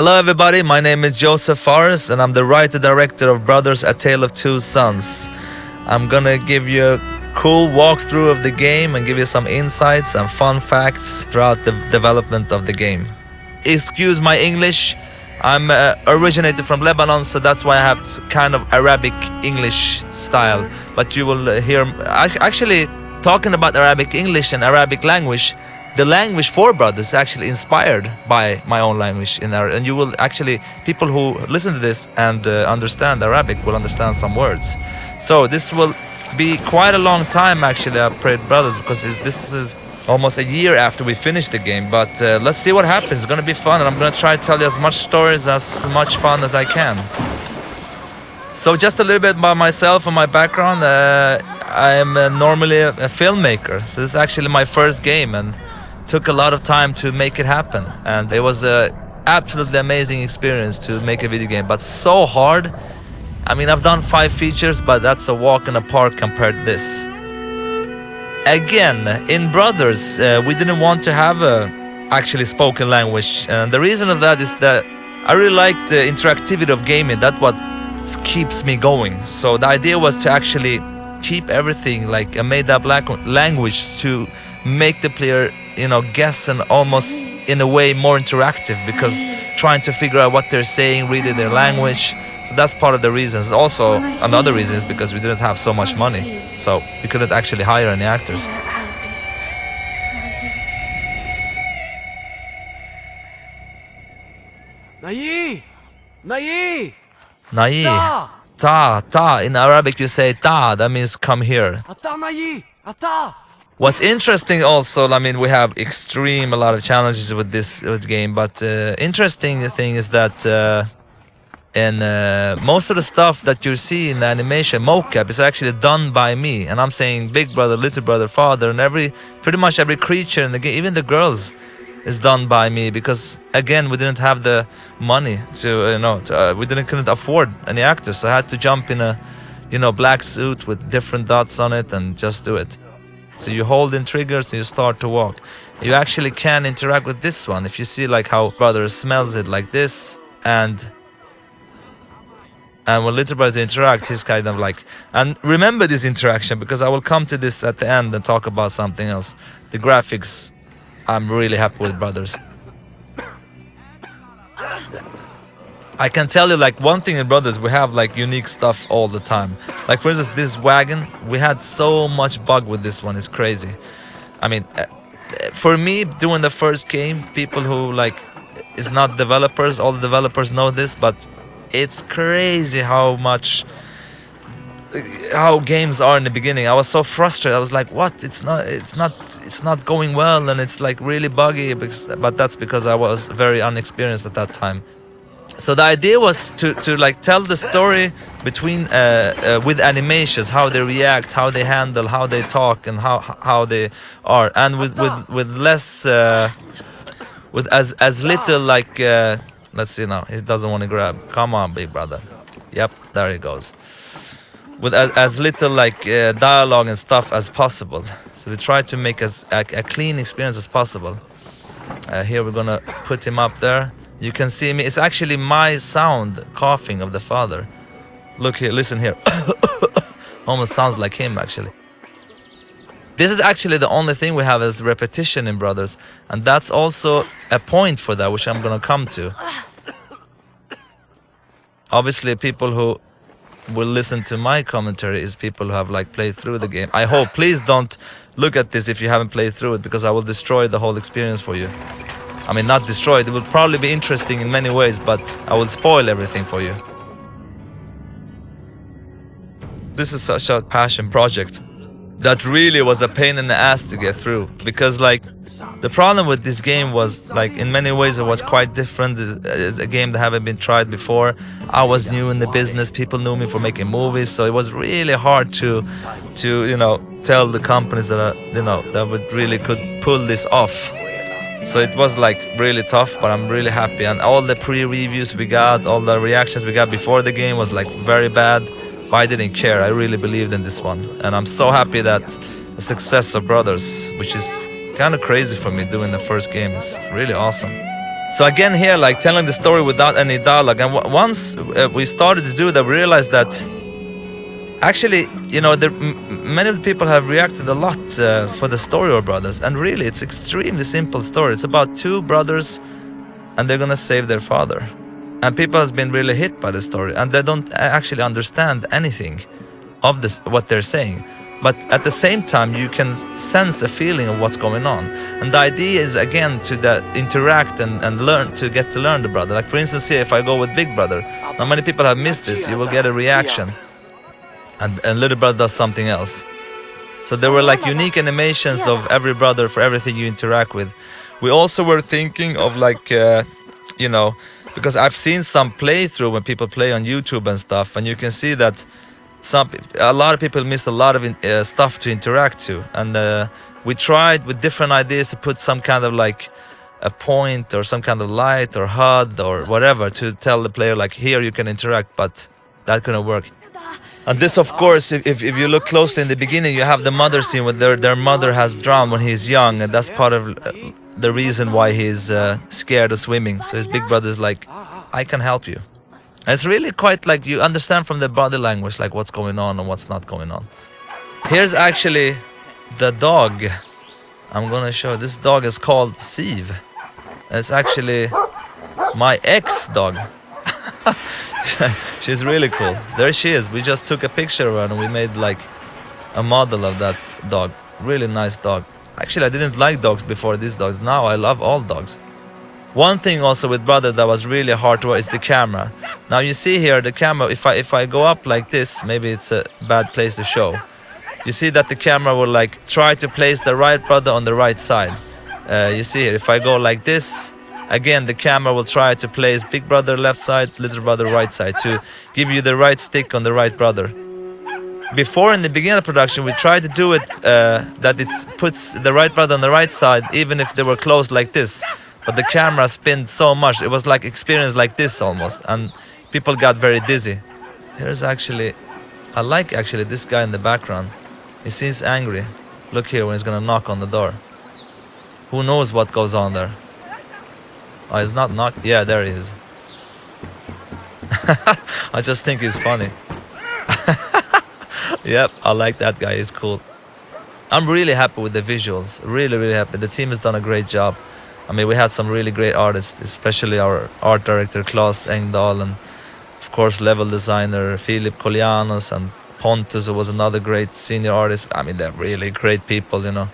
Hello everybody, my name is Joseph Fares and I'm the writer-director of Brothers: A Tale of Two Sons. I'm gonna give you a cool walkthrough of the game and give you some insights and fun facts throughout the development of the game. Excuse my English, I'm originated from Lebanon, so that's why I have kind of Arabic English style. But you will hear, actually talking about Arabic English and Arabic language, the language for Brothers is actually inspired by my own language in Arabic, and you will actually, people who listen to this and understand Arabic will understand some words. So this will be quite a long time actually. I prayed Brothers because this is almost a year after we finished the game, but let's see what happens. It's gonna be fun, and I'm gonna try to tell you as much stories, as much fun as I can. So just a little bit about myself and my background. I am normally a filmmaker, so this is actually my first game and took a lot of time to make it happen, and it was a absolutely amazing experience to make a video game, but so hard. I mean, I've done 5 features, but that's a walk in the park compared to this. Again, in Brothers, we didn't want to have a actually spoken language, and the reason of that is that I really like the interactivity of gaming. That's what keeps me going. So the idea was to actually keep everything like a made-up language to make the player, guess, and almost in a way more interactive, because trying to figure out what they're saying, reading their language. So that's part of the reasons. Also, another reason is because we didn't have so much money, so we couldn't actually hire any actors. Nayi! Nayi! Nayi. Ta! Ta. In Arabic you say ta, that means come here. Ata Nayi! Ata! What's interesting also, I mean, we have a lot of challenges with this game, but interesting thing is that most of the stuff that you see in the animation, mocap, is actually done by me. And I'm saying big brother, little brother, father, and pretty much every creature in the game, even the girls, is done by me, because again, we didn't have the money to, we couldn't afford any actors, so I had to jump in a, black suit with different dots on it and just do it. So you hold in triggers and you start to walk. You actually can interact with this one. If you see like how brother smells it like this, and when little brother interact, he's kind of like, and remember this interaction, because I will come to this at the end and talk about something else. The graphics, I'm really happy with Brothers. I can tell you like one thing in Brothers, we have like unique stuff all the time. Like for instance, this wagon, we had so much bug with this one, it's crazy. I mean, for me, doing the first game, people who like is not developers, all the developers know this, but it's crazy how games are in the beginning. I was so frustrated. I was like, what? It's not going well, and it's like really buggy, but that's because I was very inexperienced at that time. So the idea was to like tell the story between with animations, how they react, how they handle, how they talk, and how they are, and with less with as little like let's see now, he doesn't want to grab. Come on, big brother. Yep, there he goes. With as little like dialogue and stuff as possible. So we try to make as a clean experience as possible. Here we're gonna put him up there. You can see me. It's actually my sound coughing of the father. Look here, listen here. Almost sounds like him actually. This is actually the only thing we have as repetition in Brothers, and that's also a point for that, which I'm gonna come to. Obviously, people who will listen to my commentary is people who have like played through the game. I hope. Please don't look at this if you haven't played through it, because I will destroy the whole experience for you. I mean, not destroy it. It will probably be interesting in many ways, but I will spoil everything for you. This is such a passion project that really was a pain in the ass to get through, because like the problem with this game was like in many ways it was quite different. It's a game that haven't been tried before. I was new in the business. People knew me for making movies, so it was really hard to tell the companies that that would really could pull this off. So it was like really tough, but I'm really happy. And all the pre-reviews we got, all the reactions we got before the game was like very bad. But I didn't care. I really believed in this one. And I'm so happy that the success of Brothers, which is kind of crazy for me doing the first game, is really awesome. So again here, like telling the story without any dialogue. And once we started to do that, we realized that actually, you know, many of the people have reacted a lot for the story of Brothers. And really, it's extremely simple story. It's about two brothers and they're gonna save their father. And people has been really hit by the story, and they don't actually understand anything of this, what they're saying. But at the same time, you can sense a feeling of what's going on. And the idea is again to interact and learn, to get to learn the brother. Like for instance here, if I go with Big Brother, now many people have missed this. You will get a reaction, and Little Brother does something else. So there were like unique animations of every brother for everything you interact with. We also were thinking of like, you know, because I've seen some playthrough when people play on YouTube and stuff, and you can see that a lot of people miss a lot of stuff to interact to. And we tried with different ideas to put some kind of like a point or some kind of light or HUD or whatever to tell the player like, here you can interact, but that couldn't work. And this, of course, if you look closely in the beginning, you have the mother scene where their mother has drowned when he's young, and that's part of the reason why he's scared of swimming. So his big brother's like, I can help you. And it's really quite like you understand from the body language like what's going on and what's not going on. Here's actually the dog. I'm gonna show. This dog is called Siv. And it's actually my ex-dog. She's really cool. There she is. We just took a picture of her and we made like a model of that dog. Really nice dog. Actually, I didn't like dogs before these dogs. Now I love all dogs. One thing also with Brother that was really hard to work is the camera. Now you see here the camera, if I go up like this, maybe it's a bad place to show. You see that the camera will like try to place the right brother on the right side. You see here, if I go like this, again the camera will try to place Big Brother left side, Little Brother right side to give you the right stick on the right brother. Before in the beginning of production we tried to do it that it puts the right brother on the right side even if they were close like this. But the camera spinned so much, it was like experience like this almost, and people got very dizzy. Here's actually, I like actually this guy in the background. He seems angry. Look here when he's gonna knock on the door. Who knows what goes on there? Oh, he's not knocked. Yeah, there he is. I just think he's funny. Yep, I like that guy, he's cool. I'm really happy with the visuals, really happy. The team has done a great job. I mean, we had some really great artists, especially our art director Claes Engdahl, and of course level designer Filip Kolianos, and Pontus, who was another great senior artist. I mean, they're really great people, you know.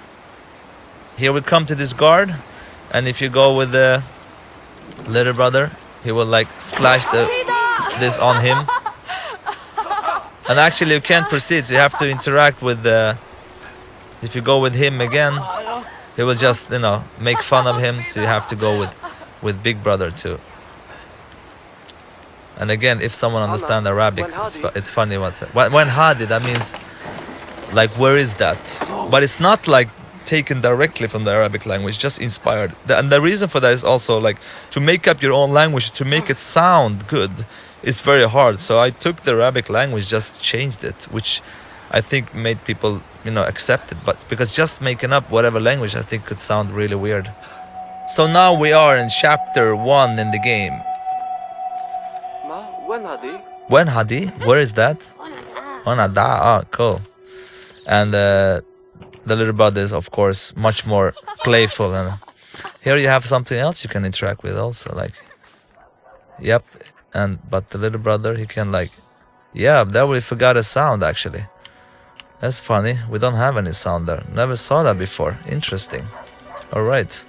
Here we come to this guard, and if you go with the Little Brother, he will like splash this on him. And actually you can't proceed, so you have to interact with the... If you go with him again, he will just, you know, make fun of him, so you have to go with Big Brother too. And again, if someone understands Arabic, it's funny when Hadi, that means like, where is that? But it's not like taken directly from the Arabic language, just inspired. And the reason for that is also like to make up your own language, to make it sound good, it's very hard. So I took the Arabic language, just changed it, which I think made people, you know, accept it. But because just making up whatever language, I think could sound really weird. So now we are in chapter 1 in the game. When Hadi? Where is that? Onada. Oh, cool. And the Little Brother is, of course, much more playful. And here you have something else you can interact with also, like, yep. But the Little Brother, he can like, yeah, there we forgot a sound actually. That's funny. We don't have any sound there. Never saw that before. Interesting. All right.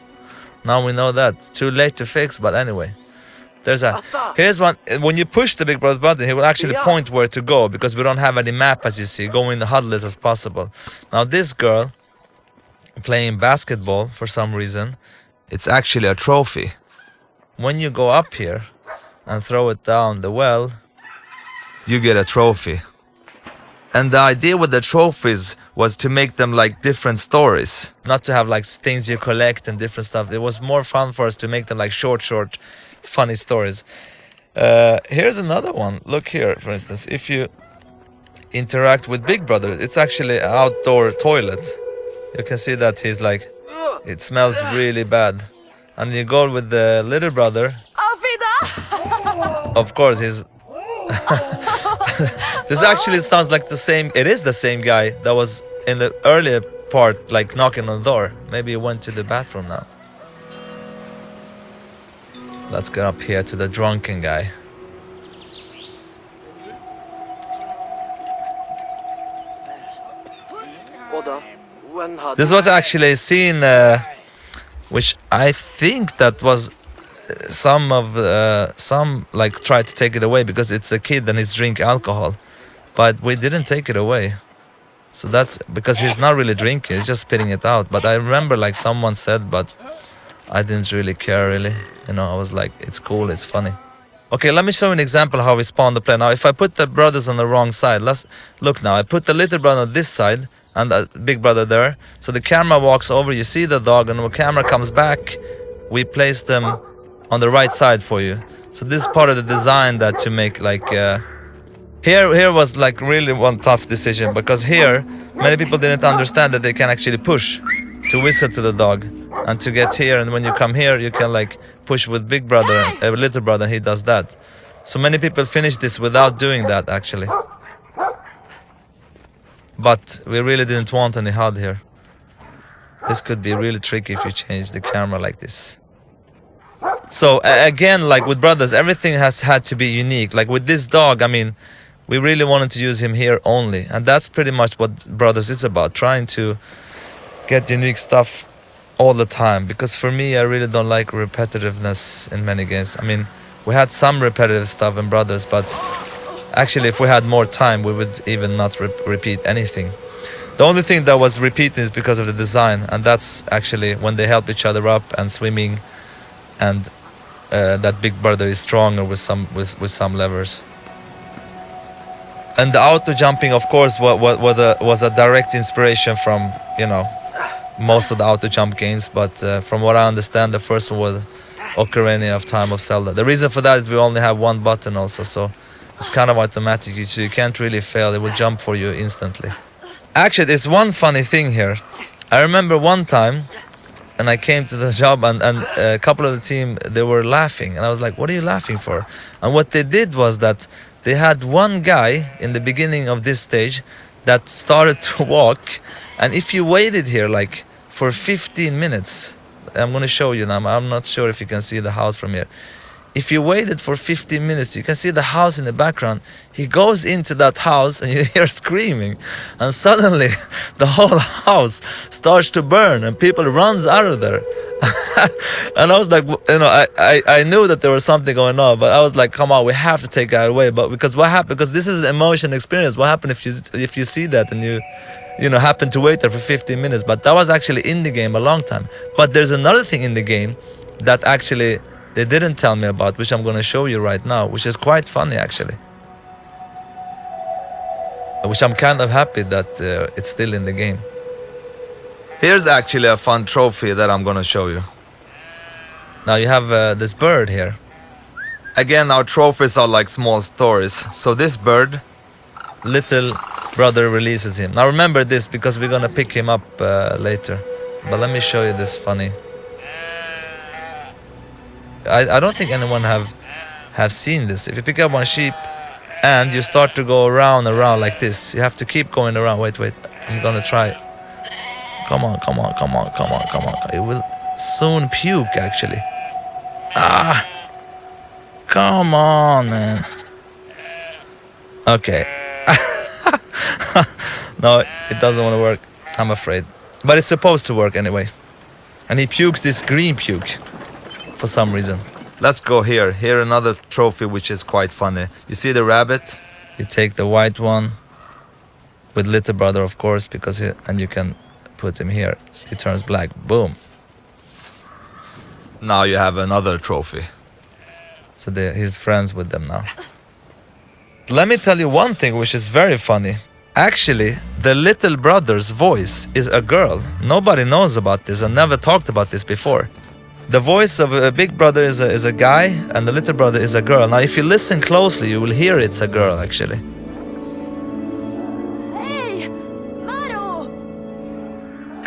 Now we know that. Too late to fix, but anyway. There's a... Here's one. When you push the Big Brother button, he will actually point where to go, because we don't have any map, as you see. Go in the HUD as possible. Now this girl playing basketball for some reason, it's actually a trophy. When you go up here and throw it down the well, you get a trophy. And the idea with the trophies was to make them like different stories, not to have like things you collect and different stuff. It was more fun for us to make them like short, funny stories. Here's another one. Look here, for instance, if you interact with Big Brother, it's actually an outdoor toilet. You can see that he's like, it smells really bad. and you go with the little brother. Of course, he's. This actually sounds like the same. It is the same guy that was in the earlier part, like knocking on the door. Maybe he went to the bathroom now. Let's get up here to the drunken guy. This was actually a scene which I think that was some like tried to take it away because it's a kid and he's drink alcohol, but we didn't take it away. So that's because he's not really drinking, he's just spitting it out. But I remember like someone said, but I didn't really care really. You know, I was like, it's cool, it's funny. Okay, let me show you an example how we spawn the play. Now, if I put the brothers on the wrong side, let's look now. I put the little brother on this side and the big brother there. So the camera walks over, you see the dog, and when the camera comes back, we place them on the right side for you. So this is part of the design that to make like here was like really one tough decision, because here many people didn't understand that they can actually push to whistle to the dog and to get here, and when you come here you can like push with big brother, little brother, he does that. So many people finish this without doing that actually, but we really didn't want any HUD here. This could be really tricky if you change the camera like this. So again, like with brothers, everything has had to be unique. Like with this dog, I mean, we really wanted to use him here only, and that's pretty much what brothers is about, trying to get unique stuff all the time. Because for me, I really don't like repetitiveness in many games. I mean, we had some repetitive stuff in brothers, but actually if we had more time we would even not repeat anything. The only thing that was repeating is because of the design, and that's actually when they help each other up and swimming, and that big brother is stronger with some levers. And the auto jumping, of course, was a direct inspiration from, you know, most of the auto jump games. But from what I understand, the first one was Ocarina of Time of Zelda. The reason for that is we only have one button also, so it's kind of automatic. You can't really fail. It will jump for you instantly. Actually, there's one funny thing here. I remember one time, and I came to the job, and a couple of the team, they were laughing, and I was like, what are you laughing for? And what they did was that they had one guy in the beginning of this stage that started to walk, and if you waited here like for 15 minutes, I'm going to show you now, I'm not sure if you can see the house from here. If you waited for 15 minutes, you can see the house in the background. He goes into that house and you hear screaming, and suddenly the whole house starts to burn and people runs out of there. And I was like, you know, I knew that there was something going on, but I was like, come on, we have to take that away. But because what happened? Because this is an emotion experience. What happened if you see that and you know, happen to wait there for 15 minutes? But that was actually in the game a long time. But there's another thing in the game that actually they didn't tell me about, which I'm going to show you right now, which is quite funny actually. Which I'm kind of happy that it's still in the game. Here's actually a fun trophy that I'm going to show you. Now you have this bird here. Again, our trophies are like small stories. So this bird, little brother releases him. Now remember this, because we're going to pick him up later. But let me show you this funny. I don't think anyone have seen this. If you pick up one sheep and you start to go around like this, you have to keep going around. Wait, I'm gonna try. Come on. It will soon puke actually. Come on, man. Okay. No, it doesn't want to work, I'm afraid. But it's supposed to work anyway. And he pukes this green puke for some reason. Let's go here. Here another trophy which is quite funny. You see the rabbit? You take the white one with little brother, of course, because and you can put him here. He turns black. Boom. Now you have another trophy. So he's friends with them now. Let me tell you one thing which is very funny. Actually, the little brother's voice is a girl. Nobody knows about this. I never talked about this before. The voice of a big brother is a guy, and the little brother is a girl. Now, if you listen closely, you will hear it's a girl, actually. Hey, Maru!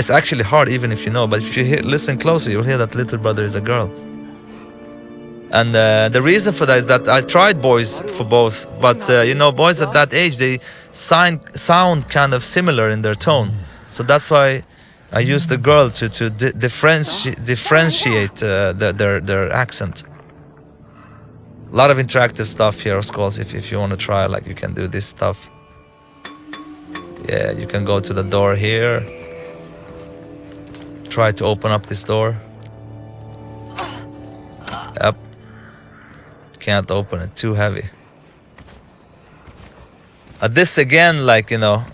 It's actually hard even if you know, but if you listen closely, you'll hear that little brother is a girl. And the reason for that is that I tried boys for both, but you know, boys at that age, they sound kind of similar in their tone. So that's why I used the girl to differentiate their accent. A lot of interactive stuff here, of course. If you want to try, like, you can do this stuff. Yeah, you can go to the door here. Try to open up this door. Yep. Can't open it, too heavy. This again, like, you know,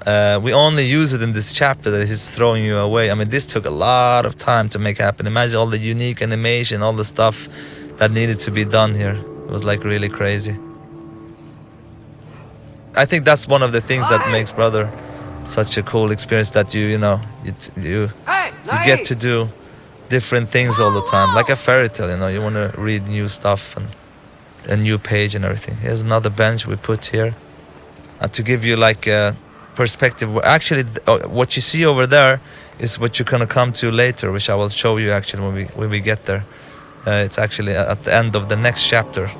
we only use it in this chapter that he's throwing you away. I mean, this took a lot of time to make happen. Imagine all the unique animation, all the stuff that needed to be done here. It was like really crazy. I think that's one of the things that makes Brother such a cool experience, that you get to do different things all the time, like a fairy tale. You know, you want to read new stuff and a new page and everything. Here's another bench we put here, and to give you like a perspective. Actually, what you see over there is what you're gonna come to later, which I will show you actually when we get there. It's actually at the end of the next chapter.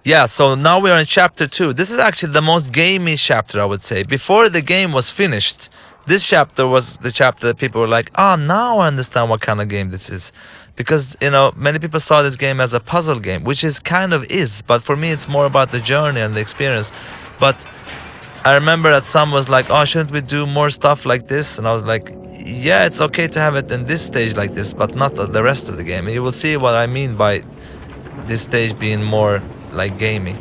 Yeah, so now we are in chapter 2. This is actually the most gamey chapter, I would say. Before the game was finished, this chapter was the chapter that people were like, oh, now I understand what kind of game this is. Because, you know, many people saw this game as a puzzle game, which is kind of is, but for me it's more about the journey and the experience. But I remember that some was like, oh, shouldn't we do more stuff like this? And I was like, yeah, it's okay to have it in this stage like this, but not the rest of the game. And you will see what I mean by this stage being more like gamey.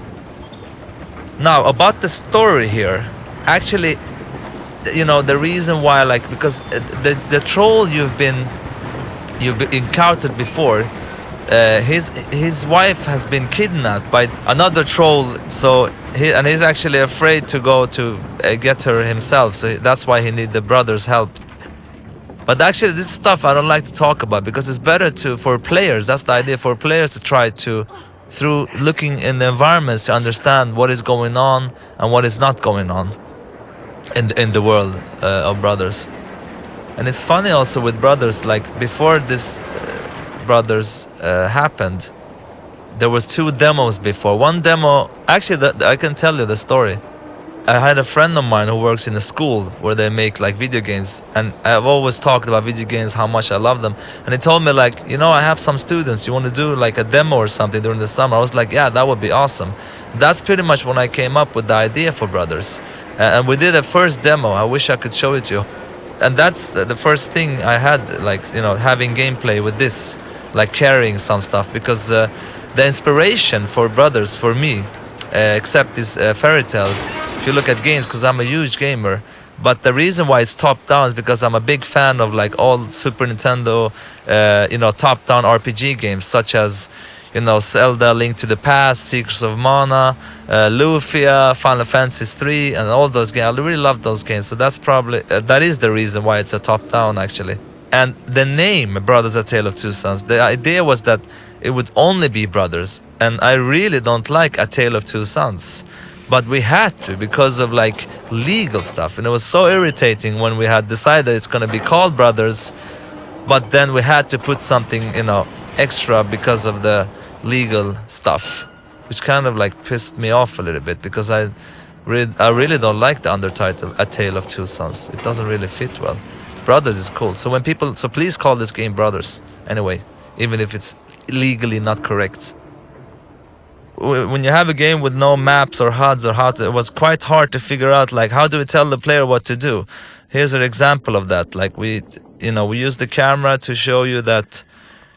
Now, about the story here, actually, you know, the reason why, like, because the troll you've encountered before, his wife has been kidnapped by another troll, so he's actually afraid to go to get her himself, so that's why he needs the brother's help. But actually, this stuff I don't like to talk about, because it's better for players. That's the idea, for players to try to, through looking in the environments, to understand what is going on and what is not going on in the world of Brothers. And it's funny also with Brothers, like before this Brothers happened, there was 2 demos before. One demo, actually, I can tell you the story. I had a friend of mine who works in a school where they make like video games, and I've always talked about video games, how much I love them. And he told me, like, you know, I have some students, you want to do like a demo or something during the summer? I was like, yeah, that would be awesome. That's pretty much when I came up with the idea for Brothers. And we did a first demo. I wish I could show it to you. And that's the first thing I had, like, you know, having gameplay with this, like carrying some stuff, because the inspiration for Brothers, for me, except these fairy tales, if you look at games, because I'm a huge gamer, but the reason why it's top down is because I'm a big fan of like all Super Nintendo, you know, top down RPG games, such as, you know, Zelda, Link to the Past, Secrets of Mana, Lufia, Final Fantasy 3, and all those games. I really love those games, so that's probably that is the reason why it's a top down actually. And the name Brothers: A Tale of Two Sons, the idea was that it would only be brothers, and I really don't like A Tale of Two Sons, but we had to because of like legal stuff, and it was so irritating when we had decided it's going to be called Brothers, but then we had to put something, you know, extra because of the legal stuff, which kind of like pissed me off a little bit, because I really don't like the undertitle A Tale of Two Sons. It doesn't really fit well. Brothers is cool. So when people, so please call this game Brothers anyway, even if it's legally not correct. When you have a game with no maps or HUDs or it was quite hard to figure out, like, how do we tell the player what to do? Here's an example of that. Like we use the camera to show you that,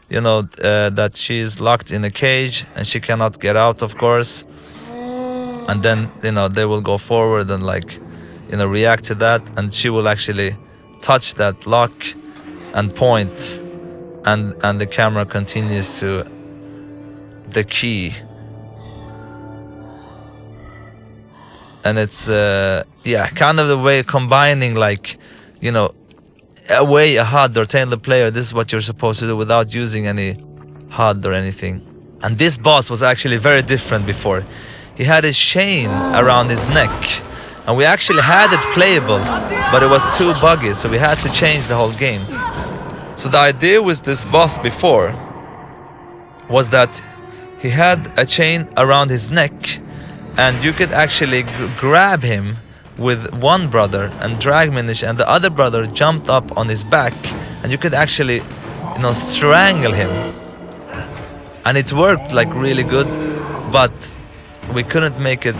you know, that she's locked in a cage and she cannot get out, of course. And then, you know, they will go forward and like, you know, react to that, and she will actually touch that lock and point, and the camera continues to the key. And it's yeah, kind of the way combining, like, you know, a HUD or telling the player this is what you're supposed to do without using any HUD or anything. And this boss was actually very different before. He had a chain around his neck, And we actually had it playable, but it was too buggy, so we had to change the whole game. So the idea with this boss before was that he had a chain around his neck, and you could actually grab him with one brother and drag him in the and the other brother jumped up on his back, and you could actually, you know, strangle him. And it worked like really good, but we couldn't make it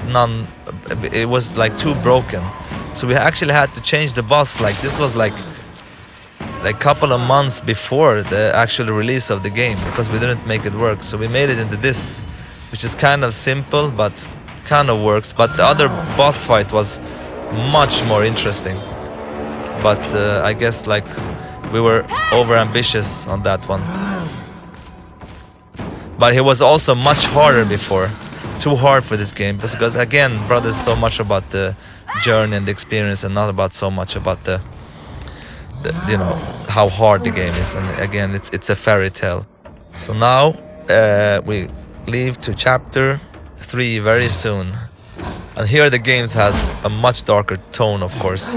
it was like too broken. So we actually had to change the boss. Like this was like a couple of months before the actual release of the game, because we didn't make it work. So we made it into this, which is kind of simple but kind of works. But the other boss fight was much more interesting. But I guess like we were over ambitious on that one. But he was also much harder before. Too hard for this game, because again, brother, is so much about the journey and the experience, and not about so much about the you know, how hard the game is. And again, it's a fairy tale. So now we leave to chapter 3 very soon, and here the games has a much darker tone, of course.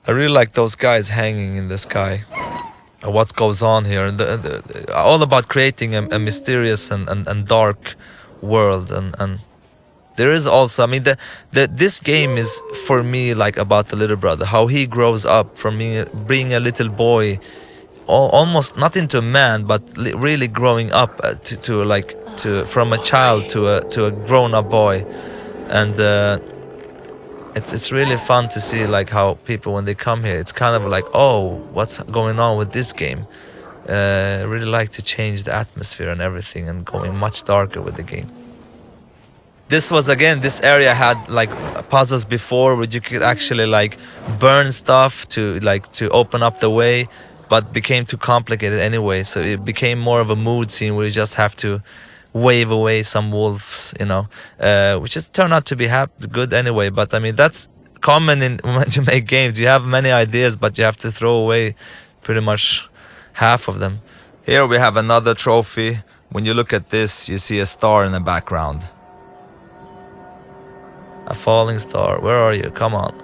I really like those guys hanging in the sky. What goes on here, all about creating a mysterious and dark world. And there is also, I mean, this game is for me like about the little brother, how he grows up from being a little boy, almost not into a man, but really growing up from a child to a grown-up boy. And it's really fun to see like how people, when they come here, it's kind of like, oh, what's going on with this game? I really like to change the atmosphere and everything, and going much darker with the game. This was, again, this area had like puzzles before where you could actually like burn stuff to open up the way, but became too complicated anyway. So it became more of a mood scene where you just have to wave away some wolves, you know, which just turned out to be good anyway. But I mean, that's common when you make games. You have many ideas, but you have to throw away pretty much half of them. Here we have another trophy. When you look at this, you see a star in the background. A falling star. Where are you? Come on.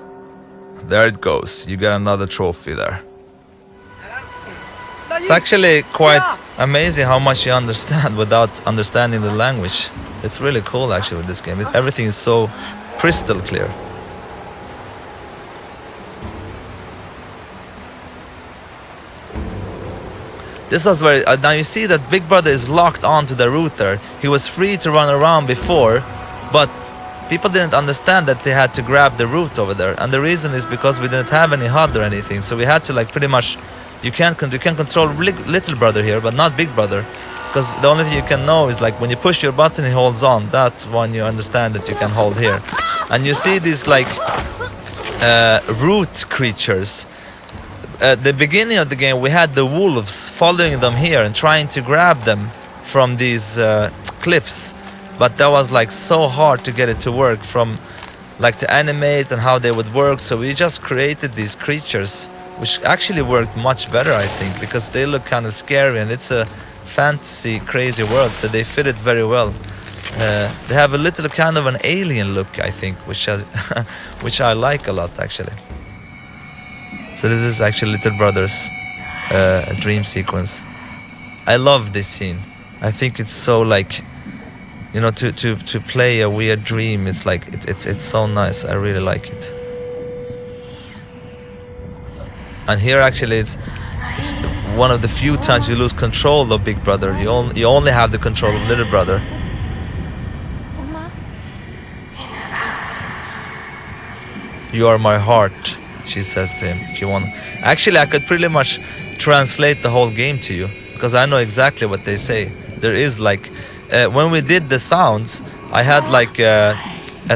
There it goes. You got another trophy there. It's actually quite amazing how much you understand without understanding the language. It's really cool actually with this game. Everything is so crystal clear. This was where, now you see that Big Brother is locked onto the router. He was free to run around before, but people didn't understand that they had to grab the root over there. And the reason is because we didn't have any HUD or anything. So we had to like pretty much, you can control little brother here, but not Big Brother. Because the only thing you can know is like when you push your button, he holds on. That's when you understand that you can hold here. And you see these like root creatures. At the beginning of the game, we had the wolves following them here and trying to grab them from these cliffs. But that was like so hard to get it to work, from like to animate and how they would work. So we just created these creatures, which actually worked much better, I think, because they look kind of scary and it's a fantasy crazy world, so they fit it very well. They have a little kind of an alien look, I think, which I like a lot actually. So this is actually Little Brother's dream sequence. I love this scene. I think it's so like, you know, to play a weird dream. It's like it's so nice. I really like it. And here actually it's one of the few times you lose control of Big Brother. You only have the control of Little Brother. You are my heart, she says to him. If you want, actually, I could pretty much translate the whole game to you, because I know exactly what they say. There is like, when we did the sounds, I had like a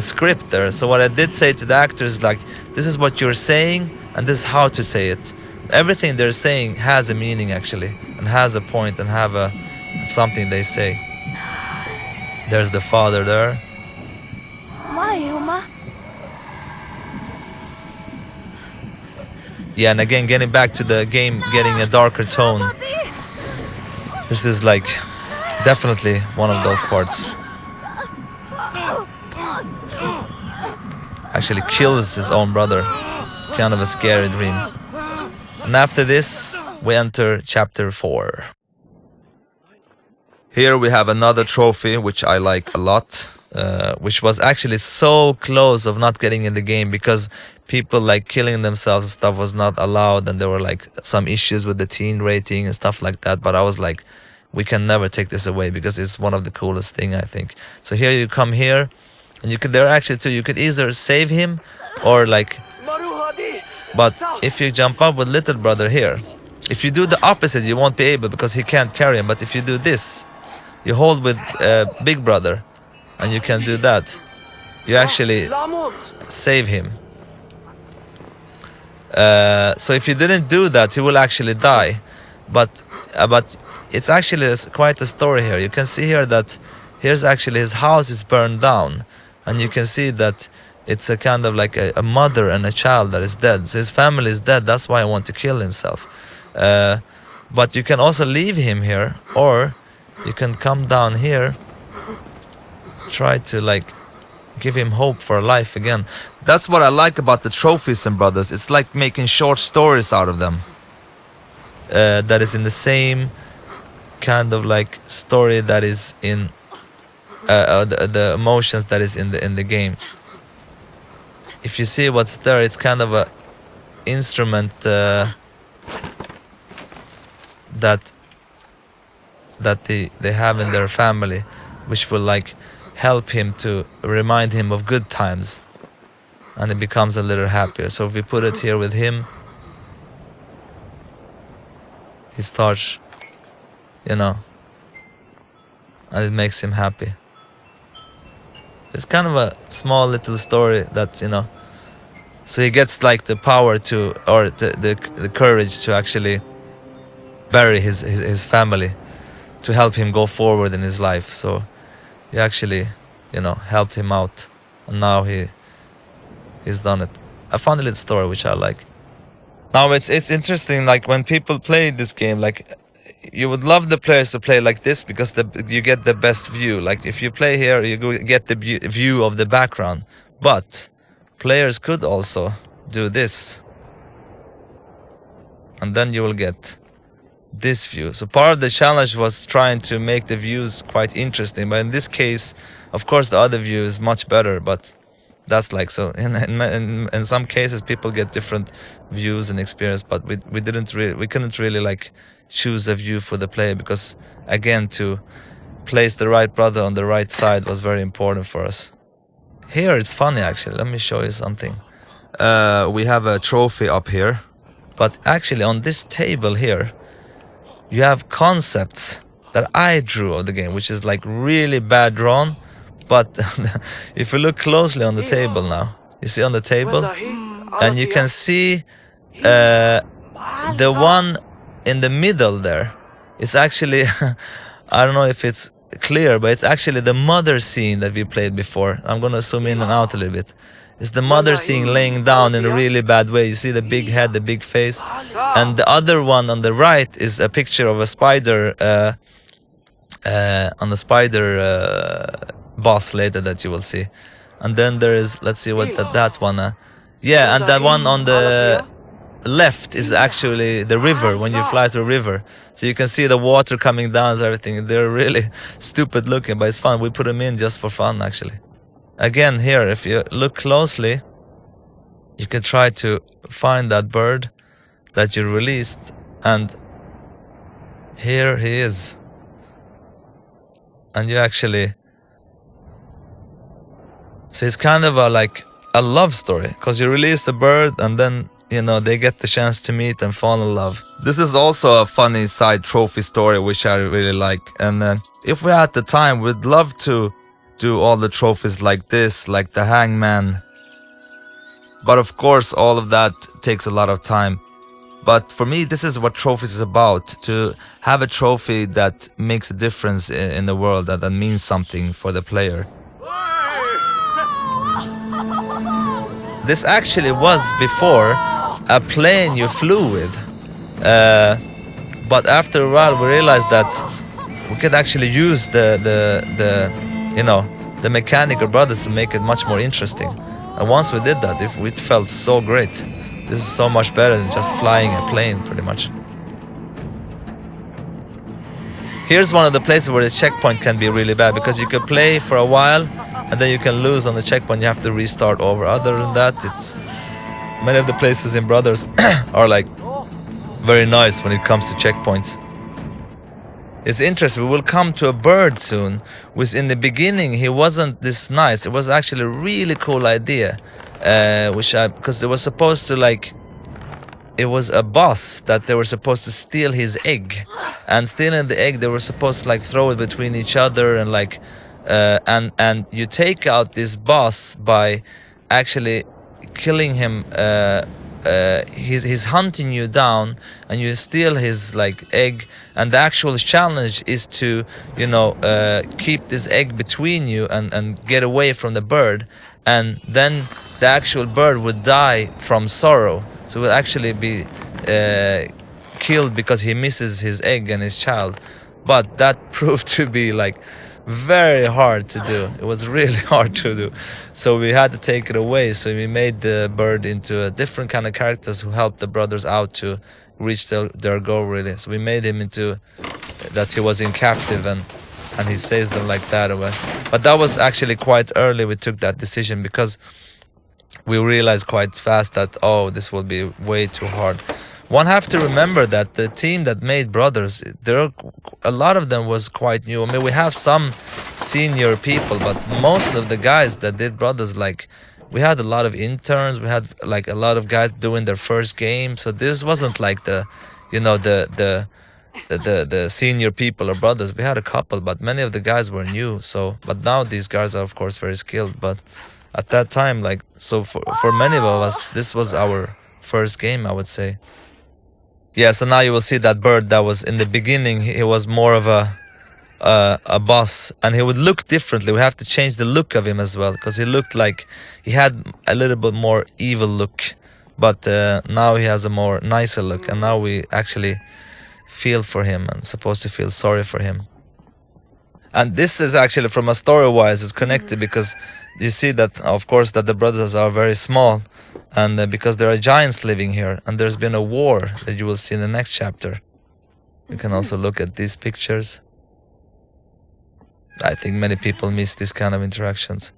script there. So what I did say to the actors, like, this is what you're saying, and this is how to say it. Everything they're saying has a meaning actually, and has a point, and have something they say. There's the father there. Yeah, and again, getting back to the game, getting a darker tone. This is like definitely one of those parts. actually kills his own brother. Kind of a scary dream. And after this, we enter chapter 4. Here we have another trophy, which I like a lot, which was actually so close of not getting in the game because people like killing themselves and stuff was not allowed, and there were like some issues with the teen rating and stuff like that. But I was like, we can never take this away because it's one of the coolest thing, I think. So here you come here, and you could, there are actually two, you could either save him or like, but if you jump up with little brother here, if you do the opposite, you won't be able because he can't carry him. But if you do this, you hold with big brother, and you can do that. You actually save him. So if you didn't do that, he will actually die. But it's actually quite a story here. You can see here that here's actually his house is burned down, and you can see that it's a kind of like a mother and a child that is dead. So his family is dead. That's why I want to kill himself. But you can also leave him here, or you can come down here, try to like give him hope for life again. That's what I like about the trophies in Brothers. It's like making short stories out of them. That is in the same kind of like story that is in the emotions that is in the game. If you see what's there, it's kind of a instrument that they have in their family, which will like help him to remind him of good times, and he becomes a little happier. So if we put it here with him, he starts, you know, and it makes him happy. It's kind of a small little story that, you know, so he gets like the power to, or the courage to actually bury his family, to help him go forward in his life. So he actually, you know, helped him out, and now he's done it. A funny little story which I like. Now it's interesting, like when people play this game, like you would love the players to play like this because you get the best view. Like if you play here, you get the view of the background. But players could also do this, and then you will get this view. So part of the challenge was trying to make the views quite interesting, but in this case, of course, the other view is much better. But that's like, so in some cases people get different views and experience, but we couldn't really like choose a view for the player, because again, to place the right brother on the right side was very important for us. Here it's funny actually, let me show you something. We have a trophy up here, but actually on this table here you have concepts that I drew of the game, which is like really bad drawn. But if you look closely on the table now, you see on the table, and you can see the one in the middle there. It's actually, I don't know if it's clear, but it's actually the mother scene that we played before. I'm gonna zoom in and out a little bit. It's the mother scene laying down in a really bad way. You see the big head, the big face. And the other one on the right is a picture of a spider, on the spider boss later that you will see. And then there is, let's see what that one, yeah, and that one on the left is actually the river, when you fly through a river. So you can see the water coming down and everything. They're really stupid looking, but it's fun. We put them in just for fun actually. Again here, if you look closely, you can try to find that bird that you released, and here he is. And you actually, so it's kind of like a love story, because you release a bird and then, you know, they get the chance to meet and fall in love. This is also a funny side trophy story which I really like, and if we had the time, we'd love to do all the trophies like this, like the hangman. But of course all of that takes a lot of time. But for me, this is what trophies is about, to have a trophy that makes a difference in the world, that means something for the player. This actually was before a plane you flew with, but after a while we realized that we could actually use the you know, the mechanical brothers to make it much more interesting. And once we did that, it felt so great. This is so much better than just flying a plane, pretty much. Here's one of the places where the checkpoint can be really bad, because you can play for a while and then you can lose on the checkpoint. You have to restart over. Other than that, it's many of the places in Brothers are like very nice when it comes to checkpoints. It's interesting. We will come to a bird soon, which in the beginning he wasn't this nice. It was actually a really cool idea, because they were supposed to like. It was a boss that they were supposed to steal his egg, and stealing the egg they were supposed to like throw it between each other and like and you take out this boss by actually killing him. He's hunting you down and you steal his like egg, and the actual challenge is to keep this egg between you and get away from the bird, and then the actual bird would die from sorrow. So will actually be killed because he misses his egg and his child. But that proved to be like very hard to do. It was really hard to do. So we had to take it away. So we made the bird into a different kind of characters who helped the brothers out to reach their goal, really. So we made him into that he was in captive and he saves them like that. But that was actually quite early we took that decision, because we realized quite fast that, oh, this will be way too hard. One have to remember that the team that made Brothers, a lot of them was quite new. I mean, we have some senior people, but most of the guys that did Brothers, like, we had a lot of interns. We had like a lot of guys doing their first game. So this wasn't like the senior people or Brothers. We had a couple, but many of the guys were new. So, but now these guys are of course very skilled. But at that time, like, so for many of us, this was our first game, I would say. Yeah, so now you will see that bird that was in the beginning, he was more of a boss, and he would look differently. We have to change the look of him as well, because he looked like he had a little bit more evil look, but now he has a more nicer look, and now we actually feel for him and supposed to feel sorry for him. And this is actually, from a story-wise, it's connected, because you see that, of course, that the brothers are very small, and because there are giants living here, and there's been a war that you will see in the next chapter. You can also look at these pictures. I think many people miss these kind of interactions.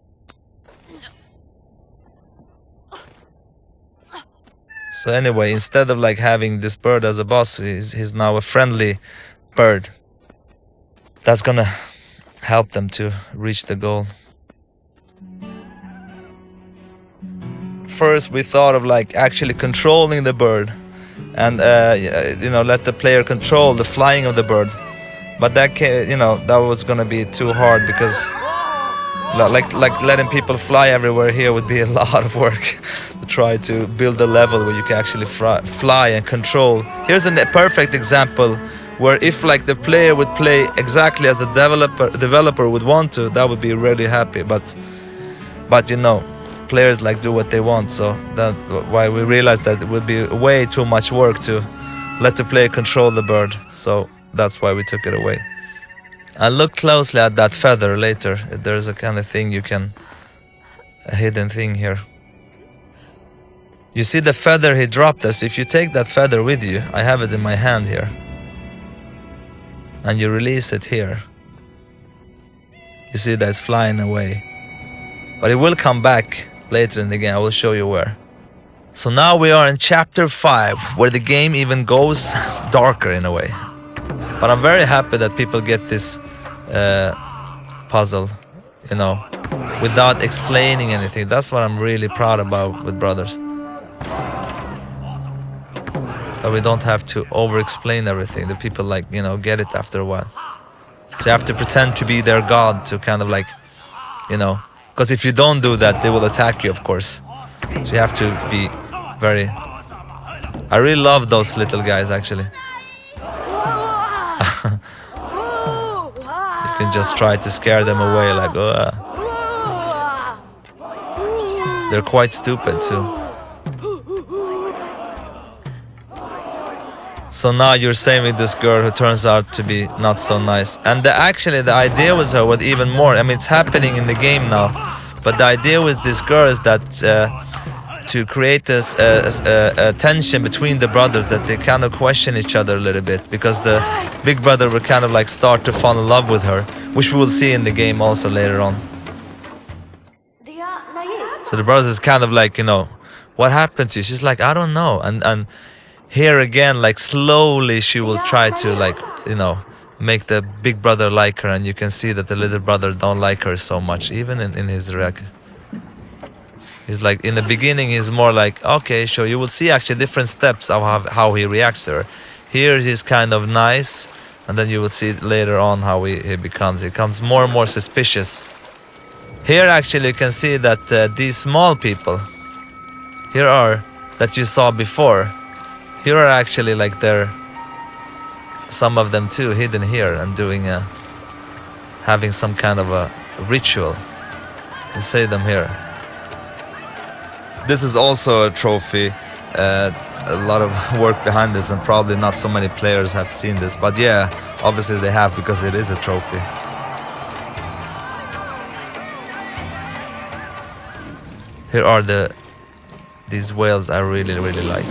So anyway, instead of like having this bird as a boss, he's now a friendly bird. That's gonna help them to reach the goal. First we thought of like actually controlling the bird and let the player control the flying of the bird, but that that was gonna be too hard, because like letting people fly everywhere here would be a lot of work to try to build a level where you can actually fly and control. Here's a perfect example where if like the player would play exactly as the developer would want to, that would be really happy, but players like do what they want, so that's why we realized that it would be way too much work to let the player control the bird, so that's why we took it away. And look closely at that feather later. There's a kind of thing a hidden thing here. You see the feather he dropped us. If you take that feather with you, I have it in my hand here, and you release it here, you see that it's flying away, but it will come back later in the game. I will show you where. So now we are in chapter 5, where the game even goes darker in a way. But I'm very happy that people get this puzzle, without explaining anything. That's what I'm really proud about with Brothers. That we don't have to over-explain everything. The people get it after a while. So you have to pretend to be their god to kind of because if you don't do that, they will attack you, of course. So you have to be very... I really love those little guys, actually. You can just try to scare them away, like, They're quite stupid, too. So now you're saving this girl who turns out to be not so nice. And actually the idea was even more. I mean, it's happening in the game now. But the idea with this girl is that to create this tension between the brothers, that they kind of question each other a little bit, because the big brother will kind of like start to fall in love with her, which we will see in the game also later on. So the brothers is kind of like, you know, what happened to you? She's like, I don't know. And here again, like slowly she will try to, like, you know, make the big brother like her, and you can see that the little brother don't like her so much, even in his reaction. He's like, in the beginning he's more like, okay, sure, you will see actually different steps of how he reacts to her. Here he's kind of nice, and then you will see later on how he becomes more and more suspicious. Here actually you can see that these small people here are, that you saw before, here are actually like some of them too hidden here and doing having some kind of a ritual. You see them here. This is also a trophy. A lot of work behind this, and probably not so many players have seen this, but yeah, obviously they have, because it is a trophy. Here are these whales I really like.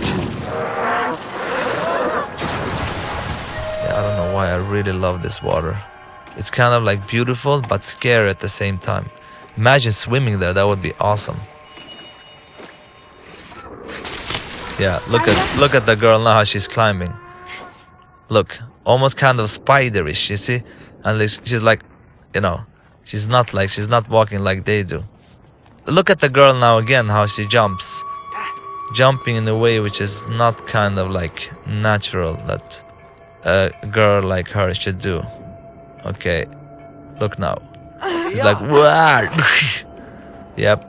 Yeah, I don't know why I really love this water. It's kind of like beautiful but scary at the same time. Imagine swimming there, that would be awesome. Yeah, look at the girl now, how she's climbing. Look, almost kind of spiderish, you see? And she's like, you know, she's not walking like they do. Look at the girl now again, how she jumps. Jumping in a way which is not kind of like natural that a girl like her should do. Okay, look now. She's like, wow. Yep.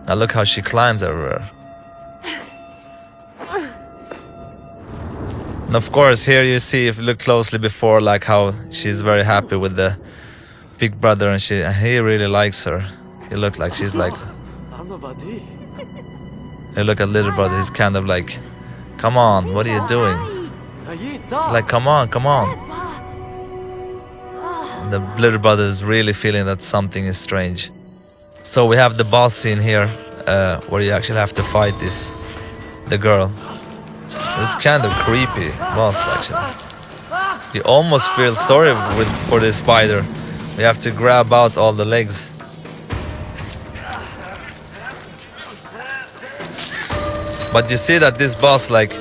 Now look how she climbs everywhere. And of course, here you see, if you look closely before, like how she's very happy with the big brother, and he really likes her. You look like she's like. You look at little brother, he's kind of like, come on, what are you doing? He's like, come on, come on. And the little brother is really feeling that something is strange. So we have the boss scene here, where you actually have to fight the girl. It's kind of creepy boss, actually. You almost feel sorry for this spider. You have to grab out all the legs. But you see that this boss, like,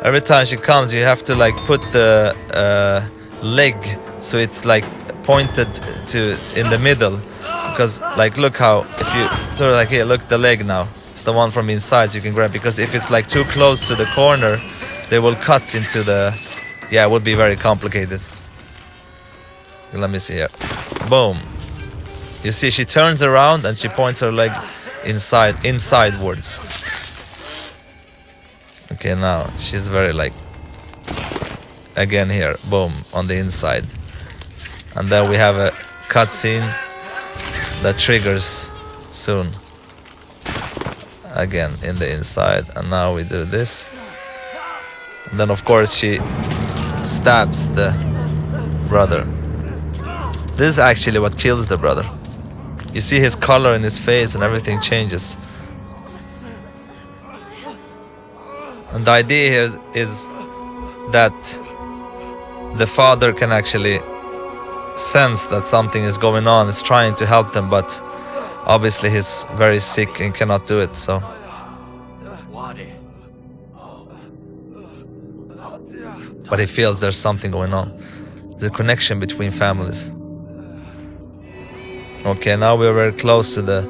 every time she comes, you have to like put the leg so it's like pointed to in the middle. Because like, look how, if you sort of like, here, look, the leg now. It's the one from inside, so you can grab, because if it's like too close to the corner, they will cut into the, yeah, it would be very complicated. Let me see here. Boom. You see, she turns around and she points her leg insidewards. Okay, now she's very like, again here, boom, on the inside. And then we have a cutscene that triggers soon. Again in the inside, and now we do this. And then of course she stabs the brother. This is actually what kills the brother. You see his color in his face and everything changes. And the idea here is that the father can actually sense that something is going on, is trying to help them, but obviously he's very sick and cannot do it, so. But he feels there's something going on. The connection between families. Okay, now we're very close to the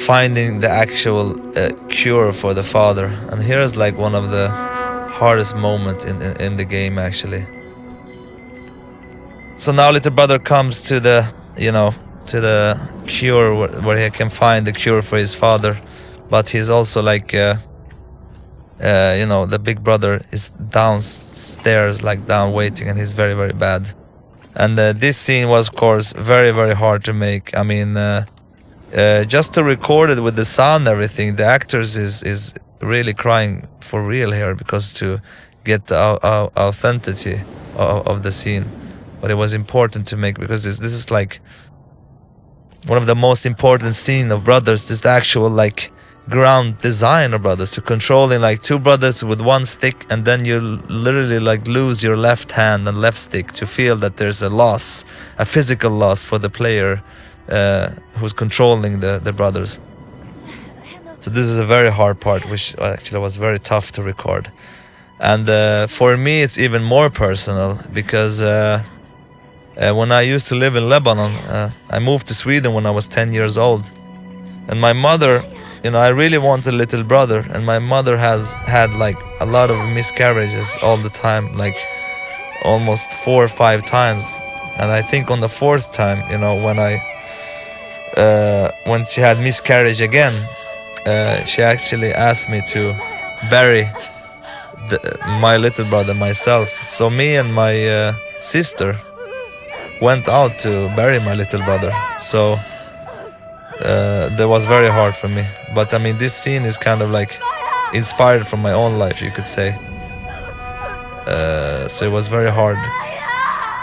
finding the actual cure for the father. And here is like one of the hardest moments in the game, actually. So now little brother comes to the, you know, to the cure where he can find the cure for his father, but he's also like you know, the big brother is downstairs, like down waiting, and he's very, very bad. And this scene was, of course, very, very hard to make. I mean, just to record it with the sound and everything, the actors is really crying for real here, because to get the authenticity of the scene. But it was important to make, because this is like one of the most important scene of Brothers is the actual like ground design of Brothers, to controlling like two brothers with one stick, and then you literally like lose your left hand and left stick to feel that there's a loss, a physical loss for the player who's controlling the brothers. So this is a very hard part, which actually was very tough to record. And for me it's even more personal, because when I used to live in Lebanon, I moved to Sweden when I was 10 years old. And my mother, I really want a little brother, and my mother has had like a lot of miscarriages all the time, like almost 4 or 5 times. And I think on the 4th time, when she had miscarriage again, she actually asked me to bury my little brother myself. So me and my sister went out to bury my little brother. So that was very hard for me. But I mean, this scene is kind of like inspired from my own life, you could say. So it was very hard,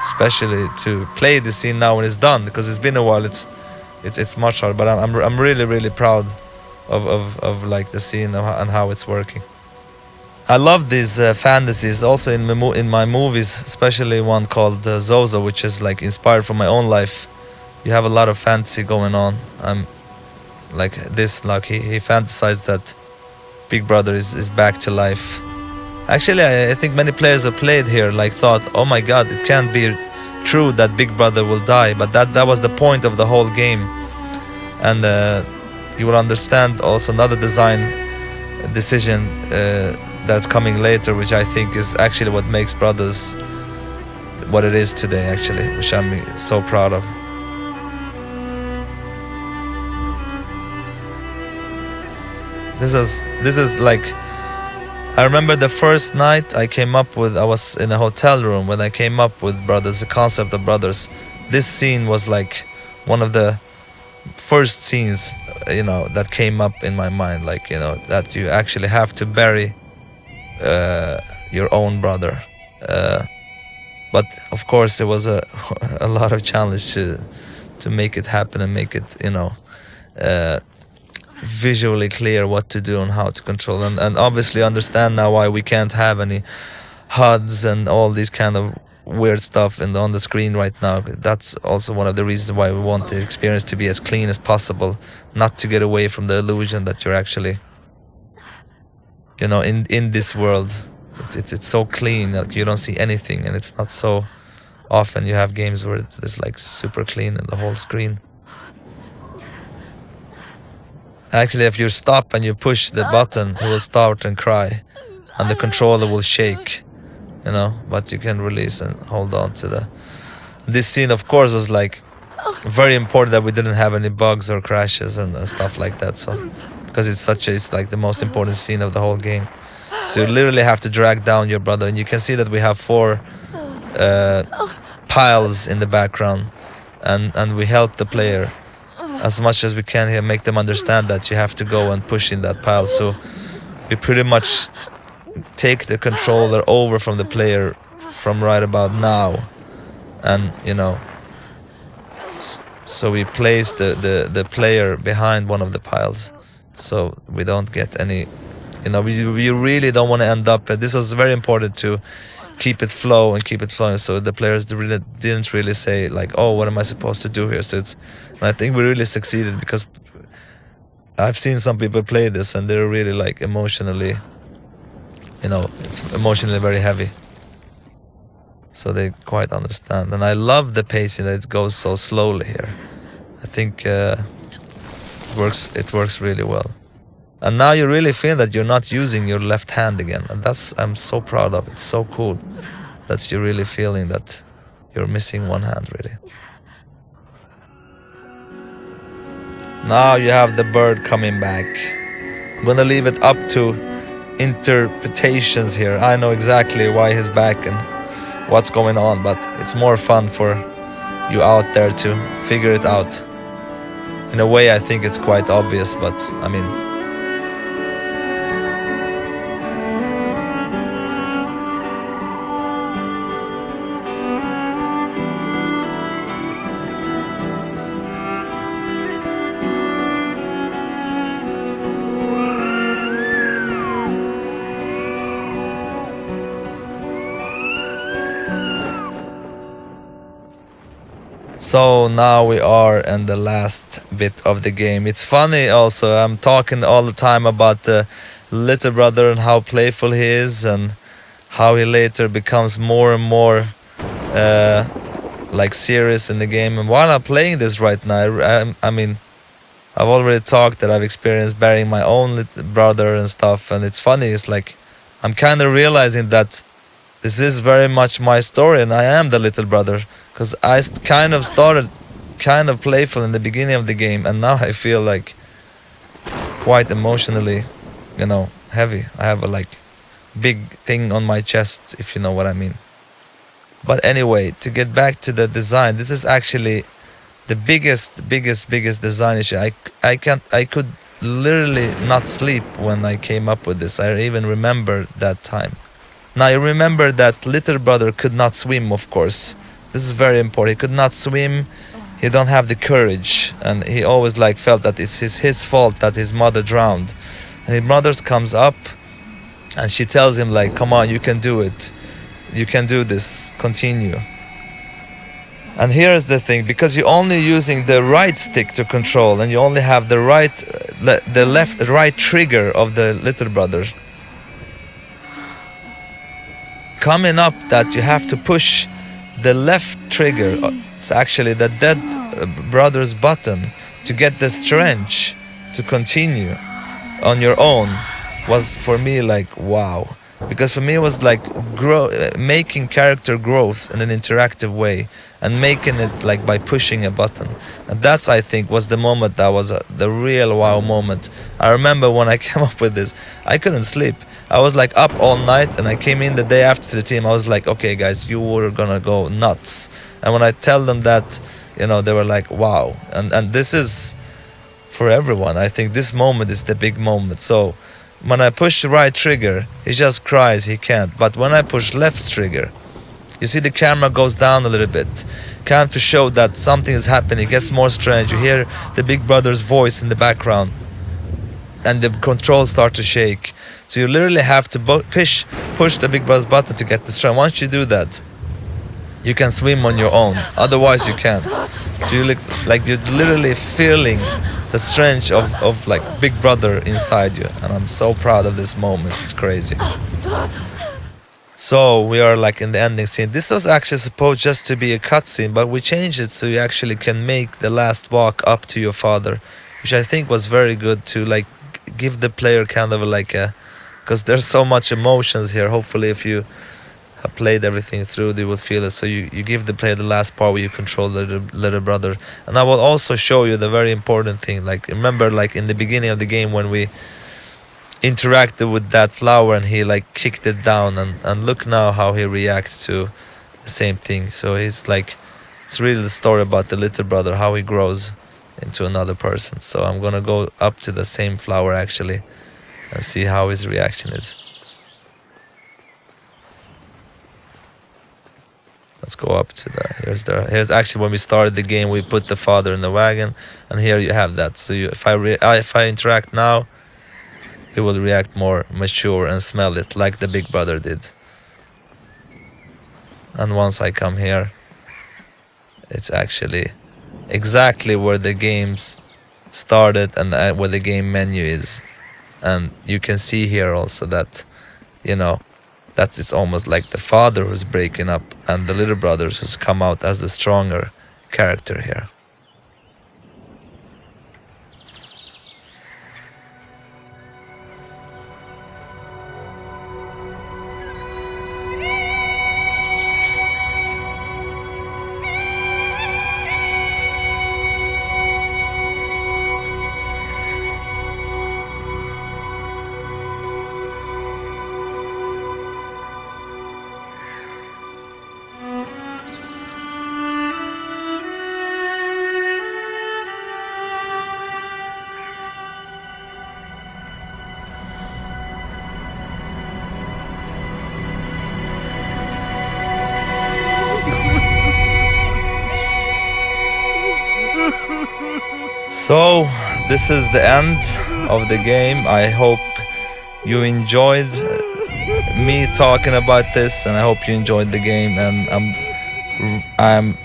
especially to play this scene now when it's done, because it's been a while. It's much harder. But I'm really proud of like the scene and how it's working. I love these fantasies also in my movies, especially one called Zozo, which is like inspired from my own life. You have a lot of fantasy going on. Like this, like he fantasized that Big Brother is back to life. Actually, I think many players who played here like thought, oh my god, it can't be true that Big Brother will die, but that was the point of the whole game. And you will understand also another design decision that's coming later, which I think is actually what makes Brothers what it is today, actually, which I'm so proud of. This is like, I remember the first night I was in a hotel room when I came up with Brothers, the concept of Brothers. This scene was like one of the first scenes, that came up in my mind, like, that you actually have to bury your own brother. But of course there was a lot of challenge to make it happen and make it, visually clear what to do and how to control, and obviously understand now why we can't have any HUDs and all these kind of weird stuff on the screen right now. That's also one of the reasons why we want the experience to be as clean as possible, not to get away from the illusion that you're actually, in this world. It's so clean, like you don't see anything, and it's not so often you have games where it's like super clean in the whole screen. Actually, if you stop and you push the button, it will start and cry, and the controller will shake, but you can release and hold on to this scene. Of course, was like very important that we didn't have any bugs or crashes and stuff like that. So, because it's like the most important scene of the whole game. So you literally have to drag down your brother, and you can see that we have 4 piles in the background, and we help the player as much as we can here, make them understand that you have to go and push in that pile. So we pretty much take the controller over from the player from right about now, and so we place the player behind one of the piles, so we don't get any, we really don't want to end up. This was very important to keep it flowing, so the players didn't really say like, oh, what am I supposed to do here? So and I think we really succeeded, because I've seen some people play this and they're really like emotionally, it's emotionally very heavy, so they quite understand. And I love the pacing, that it goes so slowly here. I think it works really well. And now you really feel that you're not using your left hand again, and I'm so proud of. It's so cool that you're really feeling that you're missing one hand, really. Now you have the bird coming back. I'm gonna leave it up to interpretations here. I know exactly why he's back and what's going on, but it's more fun for you out there to figure it out. In a way, I think it's quite obvious, but I mean, So now we are in the last bit of the game. It's funny also, I'm talking all the time about the little brother and how playful he is and how he later becomes more and more like serious in the game. And while I'm playing this right now, I mean, I've already talked that I've experienced burying my own little brother and stuff, and it's funny, it's like I'm kind of realizing that this is very much my story and I am the little brother, because I kind of started kind of playful in the beginning of the game, and now I feel like quite emotionally, you know, heavy. I have a like big thing on my chest, if you know what I mean. But anyway, to get back to the design, this is actually the biggest design issue. I could literally not sleep when I came up with this. I even remember that time. Now I remember that little brother could not swim, of course. This is very important. He could not swim. He don't have the courage, and he always like felt that it's his fault that his mother drowned. And his mother comes up and she tells him like, come on, you can do it. You can do this. Continue. And here's the thing, because you're only using the right stick to control and you only have the right trigger of the little brother. Coming up that you have to push the left trigger, it's actually the dead brother's button, to get the strength to continue on your own, was for me like wow. Because for me it was like making character growth in an interactive way and making it like by pushing a button. And that's, I think, was the moment that was the real wow moment. I remember when I came up with this, I couldn't sleep. I was like up all night, and I came in the day after to the team. I was like, okay guys, you were gonna go nuts. And when I tell them that, you know, they were like, wow. And this is for everyone. I think this moment is the big moment. So when I push the right trigger, he just cries, he can't. But when I push left trigger, you see the camera goes down a little bit, kind of to show that something is happening. It gets more strange. You hear the big brother's voice in the background, and the controls start to shake. So you literally have to push the big brother's button to get the strength. Once you do that, you can swim on your own. Otherwise, you can't. So you like you're literally feeling the strength of like Big Brother inside you, and I'm so proud of this moment. It's crazy. So we are like in the ending scene. This was actually supposed just to be a cutscene, but we changed it so you actually can make the last walk up to your father, which I think was very good to like give the player kind of like a, because there's so much emotions here. Hopefully if you have played everything through, they will feel it. So you give the player the last part where you control the little brother. And I will also show you the very important thing. Like remember, like in the beginning of the game when we interacted with that flower and he like kicked it down, and look now how he reacts to the same thing. So he's like, it's really the story about the little brother, how he grows into another person. So I'm gonna go up to the same flower actually and see how his reaction is. Let's go up to here's actually when we started the game, we put the father in the wagon, and here you have that. So if I interact now, he will react more mature and smell it like the big brother did. And once I come here, it's actually exactly where the games started and where the game menu is. And you can see here also that, you know, that it's almost like the father who's breaking up and the little brothers who's come out as the stronger character here. So this is the end of the game. I hope you enjoyed me talking about this, and I hope you enjoyed the game. And I'm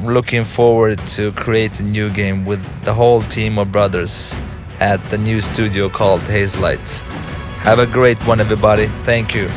looking forward to create a new game with the whole team of brothers at the new studio called Hazelight. Have a great one, everybody. Thank you.